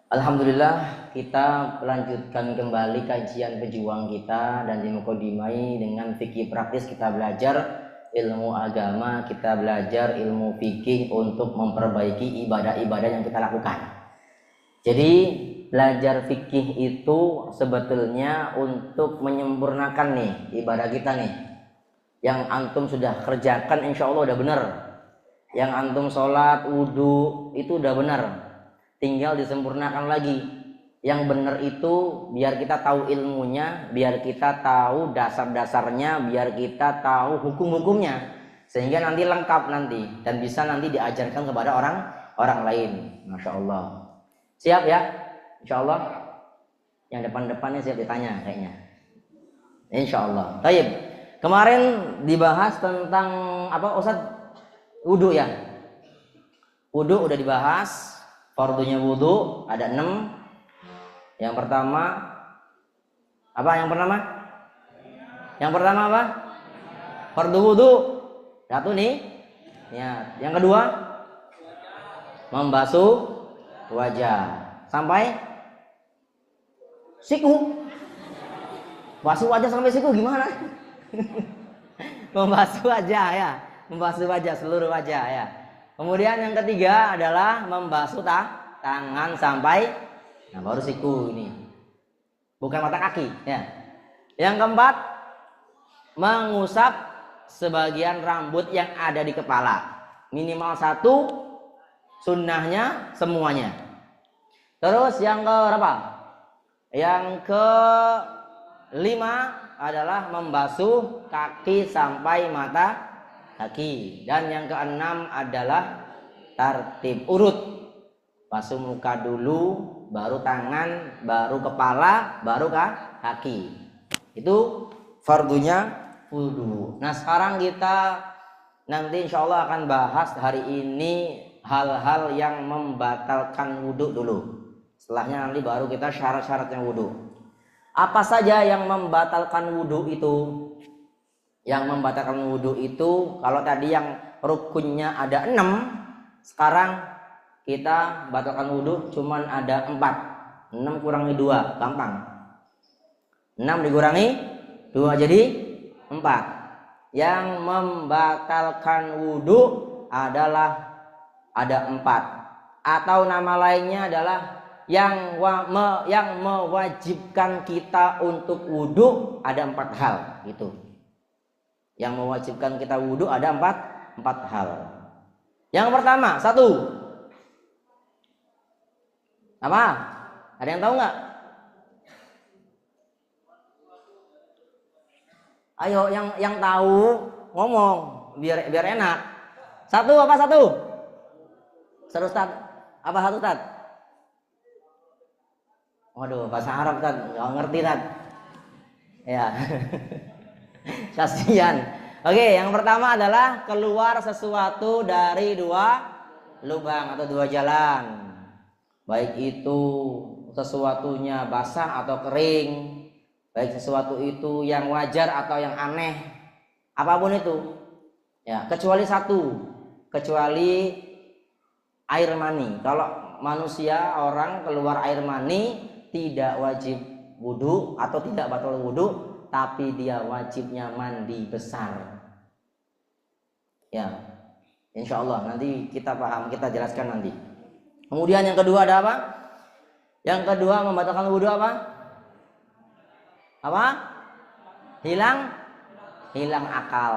Alhamdulillah, kita lanjutkan kembali kajian pejuang kita dan dimukadimai dengan fikih praktis. Kita belajar ilmu agama, kita belajar ilmu fikih untuk memperbaiki ibadah-ibadah yang kita lakukan. Jadi belajar fikih itu sebetulnya untuk menyempurnakan nih ibadah kita nih. Yang antum sudah kerjakan insya Allah udah benar. Yang antum sholat, wudhu itu udah benar. Tinggal disempurnakan lagi. Yang benar itu biar kita tahu ilmunya, biar kita tahu dasar-dasarnya, biar kita tahu hukum-hukumnya, sehingga nanti lengkap nanti dan bisa nanti diajarkan kepada orang lain. Masya Allah. Siap ya? Insya Allah. Yang depan-depannya siap ditanya kayaknya. Insya Allah. Taib. Kemarin dibahas tentang apa Ustaz? Wudhu ya. Wudhu udah dibahas. Fardunya wudhu ada 6. Yang pertama apa? Yang pertama apa? Fardu wudhu 1 nih. Ya. Yang kedua membasuh wajah sampai siku. Basuh wajah sampai siku gimana? Membasuh wajah ya. Membasuh wajah seluruh wajah ya. Kemudian yang ketiga adalah membasuh tangan sampai baru siku ini. Bukan mata kaki ya. Yang keempat mengusap sebagian rambut yang ada di kepala. Minimal 1, sunnahnya semuanya. Terus yang ke berapa? Yang ke-5 adalah membasuh kaki sampai mata kaki. Dan yang ke-6 adalah tartib urut. Basuh muka dulu, baru tangan, baru kepala, baru kaki. Itu fardunya wudu. Nah sekarang kita nanti insya Allah akan bahas hari ini hal-hal yang membatalkan wudu dulu. Setelahnya nanti baru kita syarat-syaratnya wudu. Apa saja yang membatalkan wudu itu? Yang membatalkan wudu itu, kalau tadi yang rukunnya ada 6, sekarang kita batalkan wudu cuman ada 4. 6 kurangi 2, gampang. 6 dikurangi 2 jadi 4. Yang membatalkan wudu adalah ada 4. Atau nama lainnya adalah yang mewajibkan kita untuk wudu ada 4 hal gitu. Yang mewajibkan kita wudu ada 4 hal. Yang pertama, 1. Apa? Ada yang tahu nggak? Ayo yang tahu ngomong biar enak. 1 apa 1? Seru Ustaz. Apa 1 Ustaz? Waduh, bahasa Arab Ustaz, nggak ngerti Ustaz. Ya. Kasihan. Oke, yang pertama adalah keluar sesuatu dari 2 lubang atau 2 jalan. Baik itu sesuatunya basah atau kering, baik sesuatu itu yang wajar atau yang aneh, apapun itu. Ya, kecuali 1, kecuali air mani. Kalau manusia orang keluar air mani tidak wajib wudu atau tidak batal wudu, tapi dia wajibnya mandi besar. Ya, insya Allah nanti kita paham, kita jelaskan nanti. Kemudian yang kedua ada apa? Yang kedua membatalkan wudu apa? Apa? Hilang akal.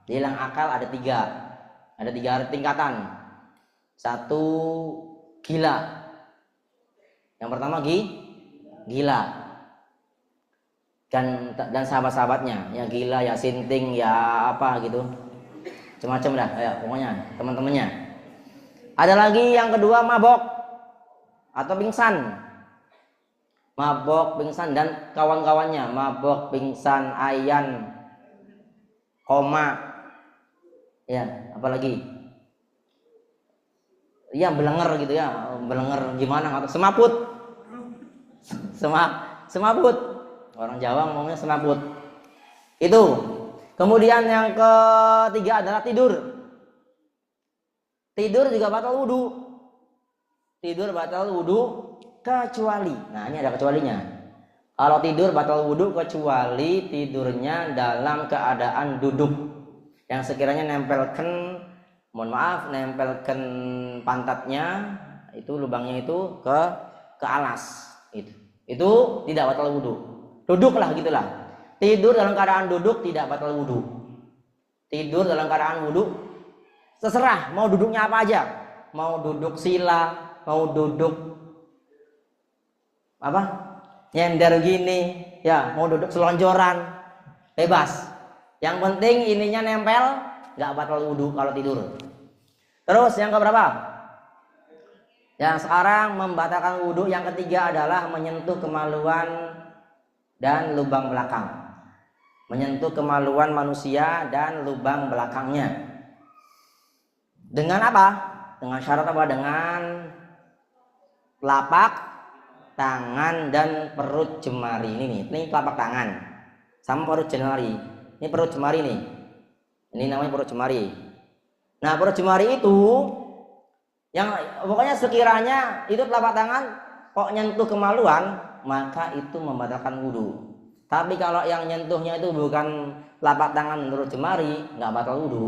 Hilang akal ada 3. Ada 3 tingkatan. 1, gila. Yang pertama gila. Dan sahabat-sahabatnya, ya gila, ya sinting, ya apa gitu, macam-macam dah ya pokoknya teman-temannya. Ada lagi yang kedua mabok atau pingsan. Mabok, pingsan dan kawan-kawannya. Mabok, pingsan, ayan, koma, ya apalagi ya belenger gitu ya, belenger gimana atau semaput. Semaput. Orang Jawa ngomongnya semaput. Itu. Kemudian yang ketiga adalah tidur. Tidur juga batal wudu. Tidur batal wudu kecuali. Nah, ini ada kecualinya. Kalau tidur batal wudu kecuali tidurnya dalam keadaan duduk. Yang sekiranya nempelkan pantatnya itu lubangnya itu ke alas itu tidak batal wudu. Duduklah gitulah. Tidur dalam keadaan duduk tidak batal wudu. Tidur dalam keadaan wudu terserah mau duduknya apa aja. Mau duduk sila, mau duduk apa? Nyender gini, ya, mau duduk selonjoran, bebas. Yang penting ininya nempel, nggak batal wudu kalau tidur. Terus yang keberapa? Yang sekarang membatalkan wudu yang ketiga adalah menyentuh kemaluan dan lubang belakang. Menyentuh kemaluan manusia dan lubang belakangnya. Dengan apa? Dengan syarat apa? Dengan telapak tangan dan perut jemari. Ini telapak tangan sama perut jemari. Ini perut jemari nih. Ini namanya perut jemari. Nah, perut jemari itu yang pokoknya sekiranya itu telapak tangan kok nyentuh kemaluan, maka itu membatalkan wudu. Tapi kalau yang nyentuhnya itu bukan telapak tangan menurut jemari, nggak batal wudu.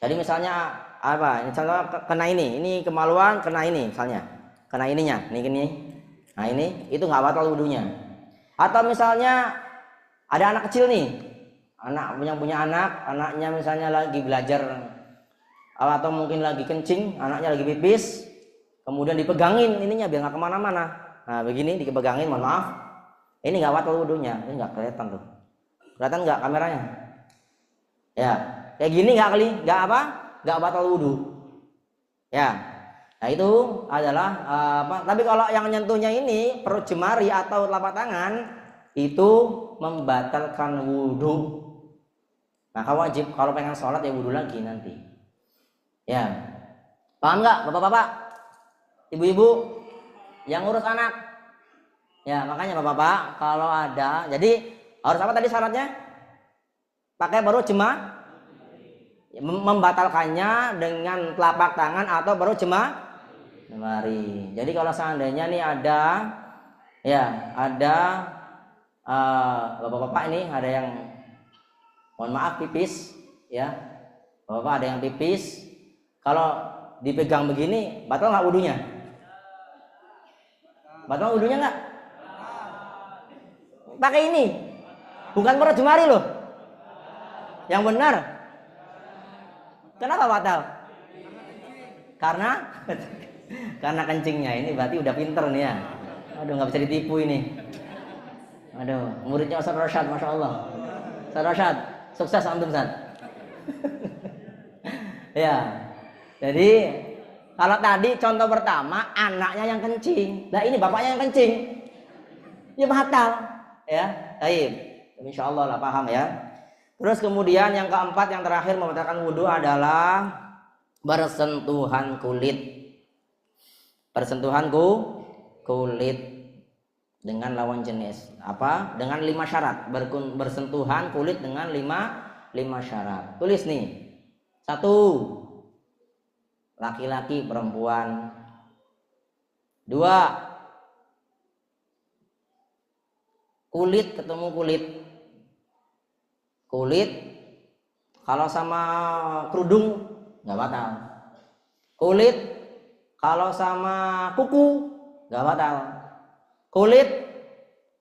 Jadi misalnya apa? Misalnya kena ini kemaluan, kena ini misalnya, kena ininya, ini. Nah ini itu nggak batal wudunya. Atau misalnya ada anak kecil nih, punya anaknya misalnya lagi belajar atau mungkin lagi kencing, anaknya lagi pipis, kemudian dipegangin ininya biar nggak kemana-mana. Nah begini dipegangin, mohon maaf, ini nggak batal wudunya. Ini nggak kelihatan tuh, kelihatan nggak kameranya? Ya, kayak gini nggak batal wudu. Ya, nah itu adalah apa? Tapi kalau yang nyentuhnya ini perut jemari atau telapak tangan itu membatalkan wudu. Maka wajib kalau pengen sholat ya wudu lagi nanti. Ya, paham nggak bapak-bapak, ibu-ibu yang ngurus anak? Ya makanya bapak-bapak kalau ada, jadi harus apa tadi syaratnya? Pakai perut membatalkannya dengan telapak tangan atau perut jemari. Jadi kalau seandainya nih ada bapak-bapak ini ada yang mohon maaf pipis, ya bapak ada yang pipis. Kalau dipegang begini, batal nggak wudunya? Batal wudunya nggak? Pakai ini, bukan perut jemari loh. Yang benar. Kenapa batal? Karena kencingnya ini berarti udah pinter nih ya. Aduh nggak bisa ditipu ini. Aduh muridnya Ustaz Rasyad, masya Allah. Ustaz Rasyad, sukses antum Ustaz. Ya. Jadi kalau tadi contoh pertama anaknya yang kencing, nah ini bapaknya yang kencing, ya batal, ya. Baik, insya Allah lah paham ya. Terus kemudian yang keempat yang terakhir membatalkan wudhu adalah bersentuhan kulit, kulit dengan lawan jenis apa? Dengan 5 syarat, bersentuhan kulit dengan 5 syarat. Tulis nih, 1. Laki-laki perempuan. 2. Kulit ketemu kulit kalau sama kerudung nggak batal. Kulit kalau sama kuku nggak batal. Kulit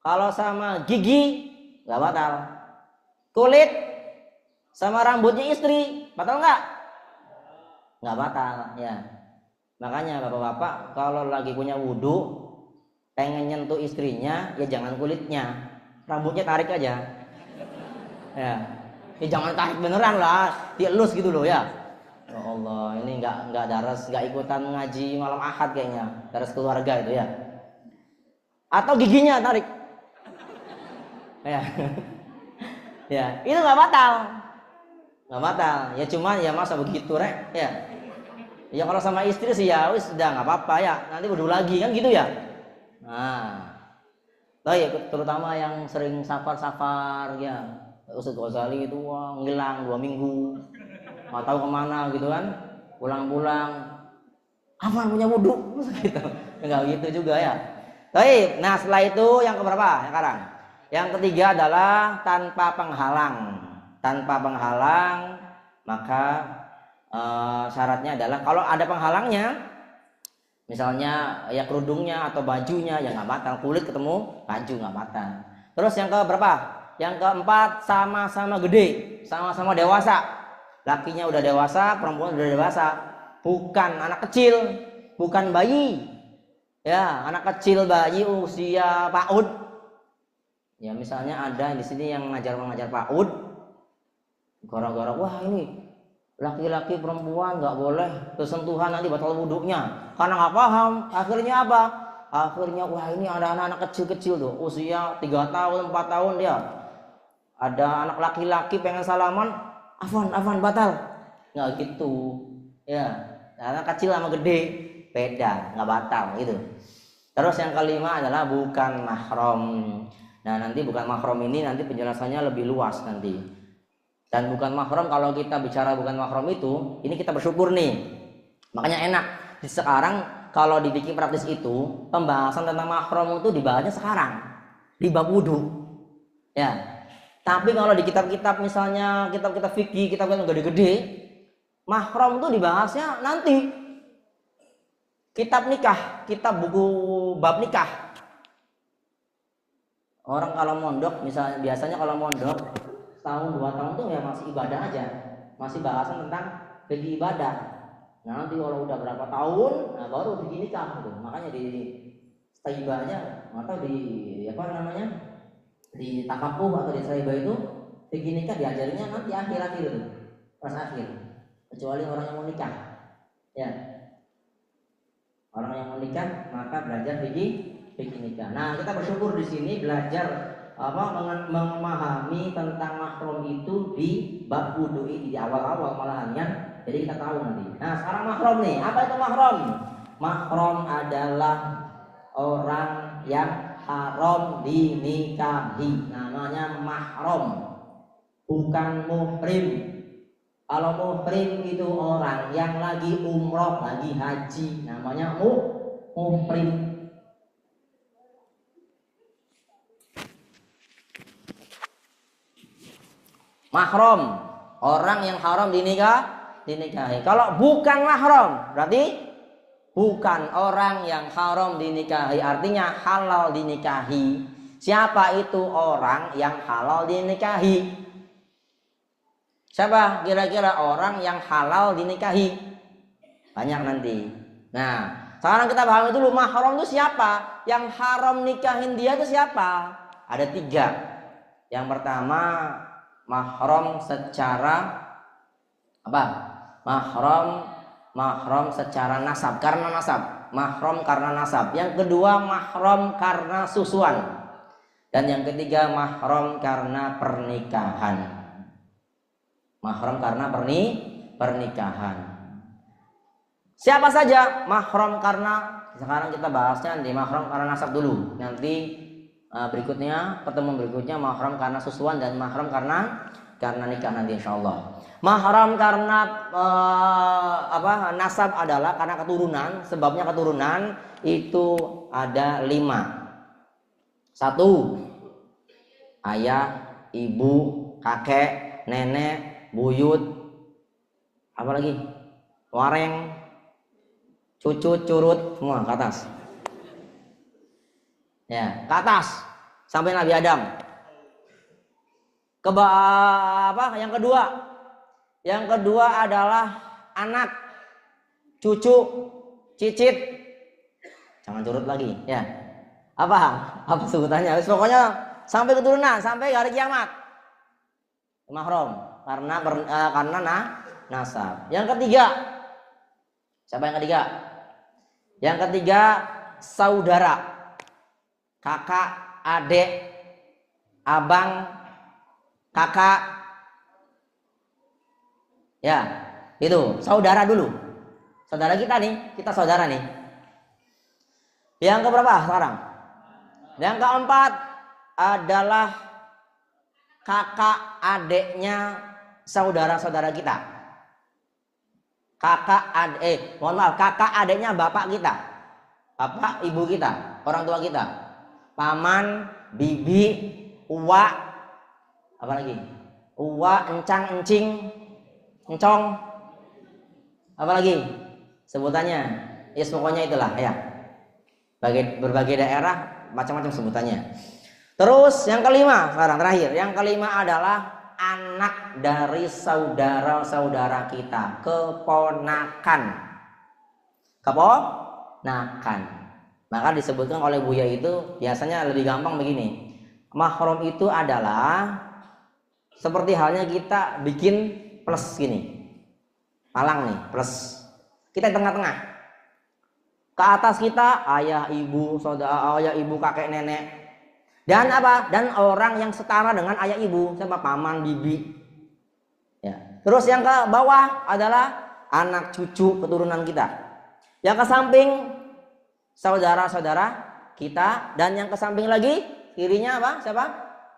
kalau sama gigi nggak batal. Kulit sama rambutnya istri batal nggak? Nggak batal ya. Makanya bapak-bapak kalau lagi punya wudhu pengen nyentuh istrinya ya jangan kulitnya, rambutnya tarik aja ya jangan tarik beneran lah, dielus gitu loh ya. Ya Allah, ini nggak daras, nggak ikutan ngaji malam Ahad kayaknya, daras keluarga itu ya. Atau giginya tarik ya ya itu nggak batal ya, cuman ya masa begitu rek ya kalau sama istri sih ya wis udah nggak apa-apa ya, nanti wudhu lagi kan gitu ya. Nah terutama yang sering safar ya, Ustaz Ghazali itu ngilang 2 minggu nggak tahu kemana gitu kan, pulang-pulang apa punya wudhu gitu, nggak gitu juga ya. Baik, nah setelah itu yang keberapa sekarang? Yang ketiga adalah tanpa penghalang. Tanpa penghalang, maka syaratnya adalah kalau ada penghalangnya, misalnya ya kerudungnya atau bajunya, ya nggak batal. Kulit ketemu baju nggak batal. Terus yang keberapa? Yang keempat, sama-sama gede, sama-sama dewasa. Lakinya udah dewasa, perempuan udah dewasa, bukan anak kecil, bukan bayi. Ya, anak kecil, bayi usia PAUD. Ya, misalnya ada di sini yang mengajar PAUD. Gara-gara wah ini laki-laki perempuan nggak boleh bersentuhan, nanti batal wudhunya. Karena nggak paham, akhirnya apa? Akhirnya wah ini ada anak-anak kecil-kecil tuh, usia 3 tahun, 4 tahun dia. Ada anak laki-laki pengen salaman, afwan batal. Nggak gitu. Ya, anak kecil sama gede beda, nggak batal gitu. Terus yang kelima adalah bukan mahram. Nah, nanti bukan mahram ini nanti penjelasannya lebih luas nanti. Dan bukan mahram, kalau kita bicara bukan mahram itu, ini kita bersyukur nih. Makanya enak. Sekarang kalau di fikih praktis itu, pembahasan tentang mahram itu dibahasnya sekarang di bab wudu. Ya. Tapi kalau di kitab-kitab misalnya kitab-kitab fikih, kitab-kitab gede-gede, mahram itu dibahasnya nanti. Kitab nikah, kitab buku bab nikah. Orang kalau mondok, misalnya biasanya kalau mondok setahun 2 tahun tuh ya masih ibadah aja, masih bahasan tentang fikih ibadah. Nah, nanti kalau udah berapa tahun, nah baru fikih nikah gitu. Makanya di taibahnya atau di apa namanya, di takapuh atau di taibah itu fikih nikah diajarinya nanti akhir-akhir itu, pas akhir. Kecuali orang yang mau nikah, ya. Orang yang mau nikah maka belajar fikih nikah. Nah, kita bersyukur di sini belajar memahami tentang mahram itu di bab wudu ini di awal-awal malahan ya. Jadi kita tahu nanti. Nah, sekarang mahram nih. Apa itu mahram? Mahram adalah orang yang haram dinikahi. Namanya mahram. Bukan muhrim. Kalau muhrim itu orang yang lagi umroh, lagi haji, namanya muhrim. Mahram, orang yang haram dinikahi. Kalau bukan mahram, berarti bukan orang yang haram dinikahi, artinya halal dinikahi. Siapa itu orang yang halal dinikahi? Siapa kira-kira orang yang halal dinikahi? Banyak nanti. Nah, sekarang kita pahami dulu mahram itu siapa? Yang haram nikahin dia itu siapa? Ada 3. Yang pertama, mahram secara apa? Mahram secara nasab, karena nasab. Mahram karena nasab. Yang kedua, mahram karena susuan. Dan yang ketiga, mahram karena pernikahan. Mahram karena pernikahan. Siapa saja mahram karena, sekarang kita bahasnya di mahram karena nasab dulu. Nanti berikutnya, pertemuan berikutnya mahram karena susuan dan mahram karena nikah nanti insyaallah. Mahram karena nasab adalah karena keturunan, sebabnya keturunan itu ada 5. 1, ayah, ibu, kakek, nenek, buyut, apa lagi? Wareng, cucut, curut, semua ke atas. Ya, ke atas sampai Nabi Adam. Yang kedua? Yang kedua adalah anak, cucu, cicit. Jangan curut lagi, ya. Apa sebutannya? Pokoknya sampai keturunan, sampai hari kiamat. Mahram karena nasab. Yang ketiga, siapa yang ketiga? Yang ketiga, saudara, kakak, adik, abang, kakak. Ya, itu saudara dulu. Saudara kita nih, kita saudara nih. Yang keberapa sekarang? Yang keempat adalah kakak adiknya saudara-saudara kita. Kakak adiknya bapak kita. Bapak ibu kita. orang tua kita. Paman, bibi, uwa, apa lagi? Uwa, encang, encing, encong, apa lagi sebutannya? Ya pokoknya itulah ya. Berbagai daerah macam-macam sebutannya. Terus yang kelima, sekarang terakhir, yang kelima adalah anak dari saudara-saudara kita, keponakan. Keponakan. Maka disebutkan oleh Buya itu biasanya lebih gampang begini. Mahram itu adalah seperti halnya kita bikin plus gini. Palang nih, plus. Kita di tengah-tengah. Ke atas kita ayah, ibu, saudara, ayah, ibu, kakek, nenek. Dan apa? Dan orang yang setara dengan ayah ibu, siapa? Paman, bibi. Ya. Terus yang ke bawah adalah anak cucu keturunan kita. Yang ke samping saudara-saudara kita, dan yang ke samping lagi kirinya apa? Siapa?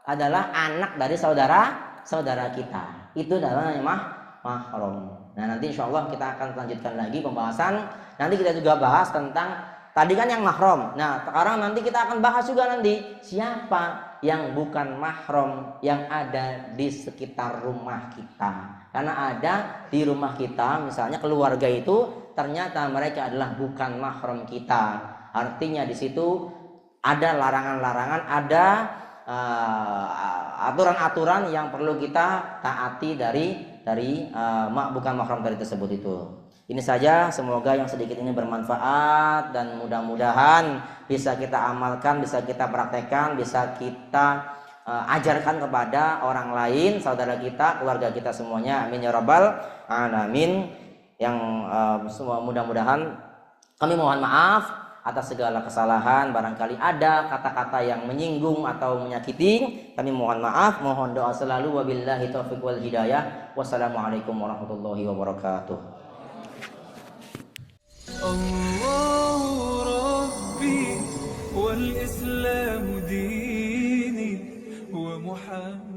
Adalah anak dari saudara-saudara kita. Itu adalah mahram. Nah, nanti insya Allah kita akan lanjutkan lagi pembahasan. Nanti kita juga bahas tentang tadi kan yang mahram. Nah, sekarang nanti kita akan bahas juga nanti siapa yang bukan mahram yang ada di sekitar rumah kita. Karena ada di rumah kita, misalnya keluarga itu ternyata mereka adalah bukan mahram kita. Artinya di situ ada larangan-larangan, ada aturan-aturan yang perlu kita taati dari bukan mahram tadi tersebut itu. Ini saja, semoga yang sedikit ini bermanfaat dan mudah-mudahan bisa kita amalkan, bisa kita praktekkan, bisa kita ajarkan kepada orang lain, saudara kita, keluarga kita semuanya. Amin ya rabbal alamin. Yang semua mudah-mudahan kami mohon maaf atas segala kesalahan, barangkali ada kata-kata yang menyinggung atau menyakiti, kami mohon maaf, mohon doa selalu. Wabillahi taufiq wal hidayah. Wassalamualaikum warahmatullahi wabarakatuh. الله ربي والإسلام ديني ومحمد